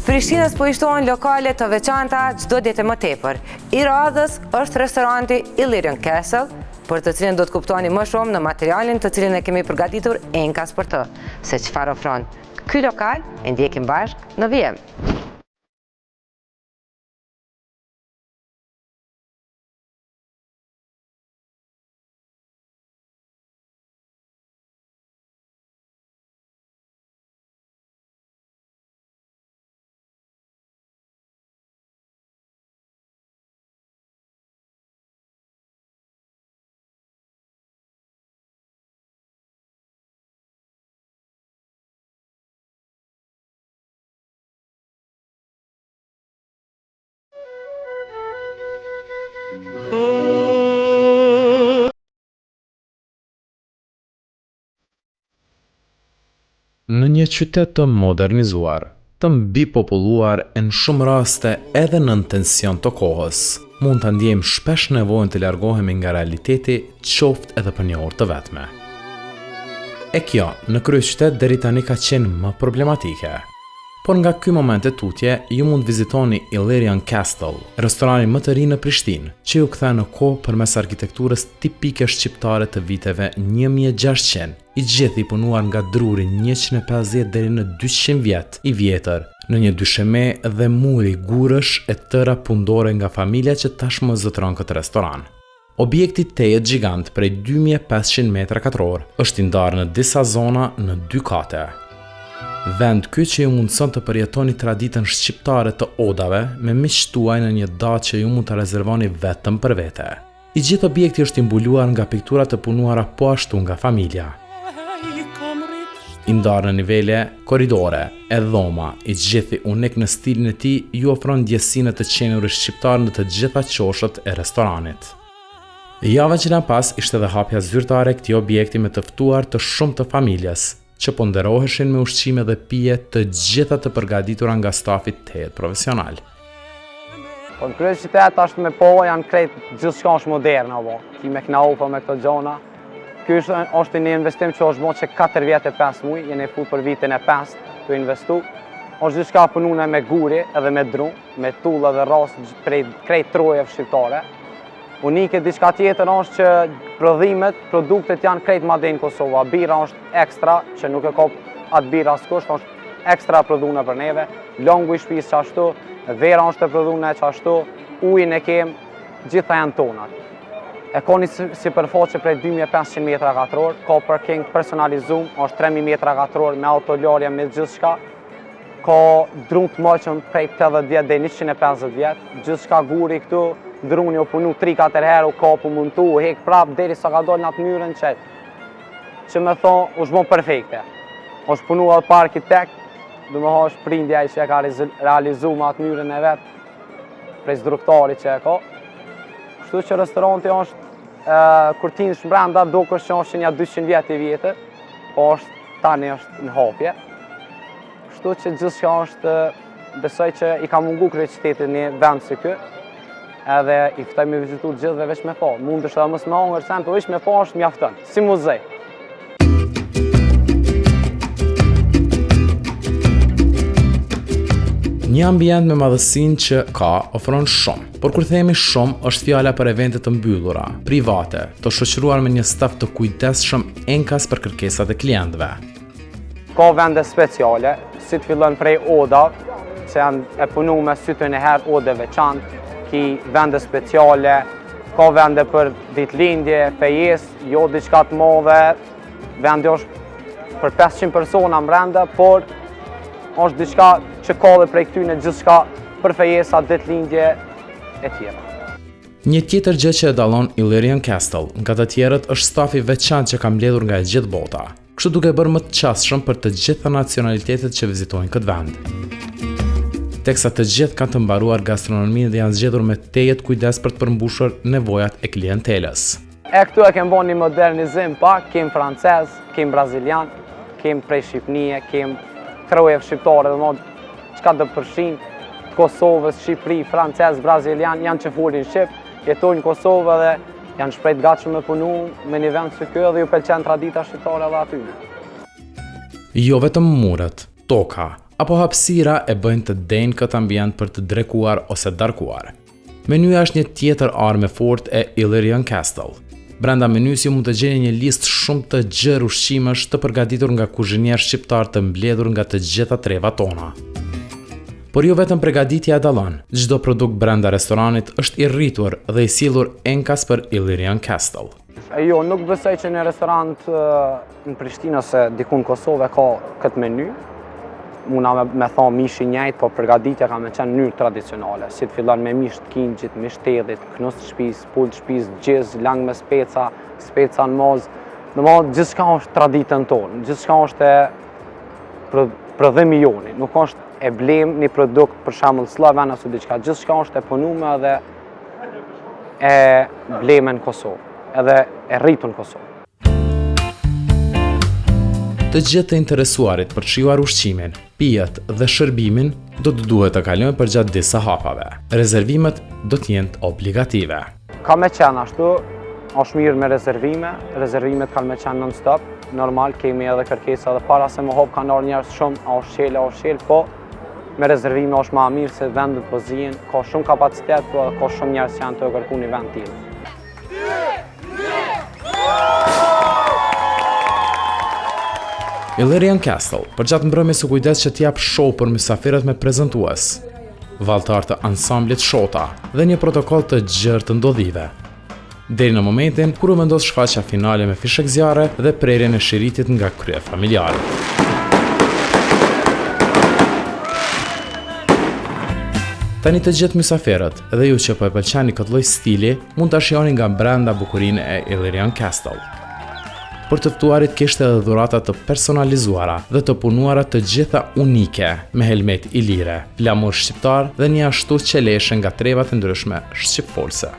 Prishtinës po i shtohen lokale të veçanta çdo ditë më tepër. I radhës është restoranti Illyrian Castle, për të cilin do të kuptoni më shumë në materialin të cilin e kemi përgatitur enkas për të, se çfarë ofron ky lokal, e ndjekim bashkë në vijim. Në një qytet të modernizuar, të mbipopulluar e në shumë raste edhe në tension të kohës, mund të ndjejmë shpesh nevojën të largohemi nga realiteti, qoftë edhe për një orë të vetme. E kjo, në kryeqytet deri tani ka qenë më problematike. Por nga ky moment e tutje, ju mund vizitoni Illyrian Castle, restorani më të ri në Prishtinë, që ju kthe në kohë përmes arkitekturës tipike shqiptare të viteve 1600, i gjithë i punuar nga druri 150 deri në 200 vjet, i vjetër, në një dysheme dhe muri gurësh e tëra pundore nga familja që tashmë zotëron këtë restoran. Objekti tejet gjigant prej 2500 metra katror është i ndarë në disa zona në 2 kate. Vend ky që ju mundson të përjetoni traditën shqiptare të odave me miqtë tuaj në një datë që ju mund të rezervoni vetëm për vete. I gjithë objekti është i mbuluar nga piktura të punuara po ashtu nga familja. I ndarë në nivele, korridore e dhoma, i gjithë unik në stilin e tij ju ofron ndjesinë të qenurit shqiptar në të gjitha qoshët e restoranit. Javën që na pas ishte edhe hapja zyrtare e këtij objekti me të ftuar të shumë të familjes, që ponderoheshin me ushqime dhe pije të gjitha të përgatitura nga stafi tejet profesional. Po në kryeqytet është me po janë krejt gjithçka është moderne apo. Ti me knaupa me këto gjona. Ky është një investim që është bërë që 4 vjet e 5 muaj, jeni fut për vitin e 5 të investu. Është gjithçka punune me guri edhe me drum, me tulla dhe rast prej krejt troje shqiptare. Unike diçka tjetër është që prodhimet, produktet janë krejt madhe në Kosovë. Bira është ekstra, që nuk e ka atë bira askush, është ekstra prodhune për neve. Longu i shtëpisë qashtu, vera është e prodhune qashtu, ujin e kem, gjitha janë tonat. E ka një sipërfaqe prej 2500 metra katror, ka parking personalizum, është 3000 metra katror me autolarje me gjithçka. Ka drum të maqëm prej 80 vjet deri 150 vjet, gjithçka guri këtu. Druni u punu 3-4 herë, u kapu mundu, u hek prap, deri sa ka dollë në atë mënyrën që me thonë, u shbon perfekte. U shpunu edhe pa arkitekt, du me është prindja i që e ka realizu me atë mënyrën e vetë, prej zdruktari që e ka. Kështu që restoranti është, kur ti në shmbrenda, do kështë që është një 200 vjet i vjetër, po është tani është në hapje. Kështu që gjithçka është, besoj që i ka mungu kryeqytetit një vend si ky, edhe i ftoj me vizitur gjithve veç me pa. Mund është edhe mos me hangër sen, për veç me pa është mjaftën, si muzej. Një ambient me madhësinë që ka ofron shumë, por kur themi shumë është fjala për evente të mbyllura, private, të shoqëruar me një staf të kujdesshëm enkas për kërkesat e klientëve. Ka vende speciale, si të fillon prej oda, që janë e punu me sytën e herë ode veçantë, ki vende speciale, ka vende për ditëlindje, fejes, jo diçka të madhe, vendi është për 500 persona brenda, por është diçka që ka dhe prej këtyne gjithçka për fejesa, ditëlindje e tjera. Një tjetër gjë që e dallon Illyrian Castle nga të tjerët është stafi veçantë që ka mbledhur nga e gjithë bota, kështu duke bërë më të qasshëm për të gjitha nacionalitetet që vizitojnë këtë vend. Teksa të gjithë kanë të mbaruar gastronominë dhe janë zgjedhur me tejet kujdes për të përmbushur nevojat e klientelës. Këtu e kem bën një modernizim pak, kem francez, kem brazilian, kem prej Shqipnie, kem troje shqiptare dhe çka do përfshin të Kosovës, Shqipëri, francez, brazilian, janë që folin shqip, jetojnë në Kosovë dhe janë shpreh të gatshëm me punu me një vend si ky dhe ju pëlqen tradita shqiptare edhe aty. Jo vetëm muret, toka, apo hapësira e bëjnë të denjë këtë ambient për të drekuar ose darkuar. Menyja është një tjetër armë fort e Illyrian Castle. Brenda menys ju mund të gjeni një listë shumë të gjerë ushqimesh të përgatitur nga kuzhinier shqiptar të mbledhur nga të gjitha trevat tona. Por jo vetëm përgatitja e dallon, çdo produkt brenda restoranit është i rritur dhe i sjellur enkas për Illyrian Castle. Jo, nuk besoj që në restorant në Prishtinë ose diku në Kosovë ka këtë meny. Muna me thonë mish i njëjtë, po përgatitja ka me qenë në mënyrë tradicionale. Si të fillon me mish të kingjit, mish të edhit, knus të shtëpis, pull të shtëpis, gjez, lang me speca, speca në moz. Domethënë gjithçka është traditën tonë, gjithçka është e prodhimi joni, nuk është e blem një produkt për shembull sloven ose diçka, gjithçka është e punuar edhe e bleme në Kosovë, edhe e rritur në Kosovë. Të gjithë të interesuarit për të shijuar ushqimin, pijet dhe shërbimin do të duhet të kalojnë përgjatë disa hapave. Rezervimet do të jenë obligative. Ka me qenë ashtu, është mirë me rezervime, rezervimet kanë me qenë non-stop. Normal, kemi edhe kërkesa dhe para se më hop kanë ardhur njerëz shumë, a është qelë, po me rezervime është më mirë se vendet po zihen, ka shumë kapacitet, po ka shumë njerëz që janë të kërkuar një vend tjetër. Illyrian Castle, përgjatë mbrëmjes u kujdes që t'jap show për mysafirët me prezantues, vallëtar të ansamblit Shota dhe një protokoll të gjerë të ndodhive. Deri në momentin kur u vendos shfaqja finale me fishek zjarre dhe prerjen e shiritit nga krye familjarët. Tani të gjithë mysafirët, edhe ju që po e pëlqeni këtë lloj stili, mund ta shihoni nga brenda bukurinë e Illyrian Castle. Për të ftuarit kishte edhe dhurata të personalizuara dhe të punuara të gjitha unike, me helmet ilire, flamur shqiptar dhe një ashtu qeleshe nga trevat e ndryshme shqipfolse.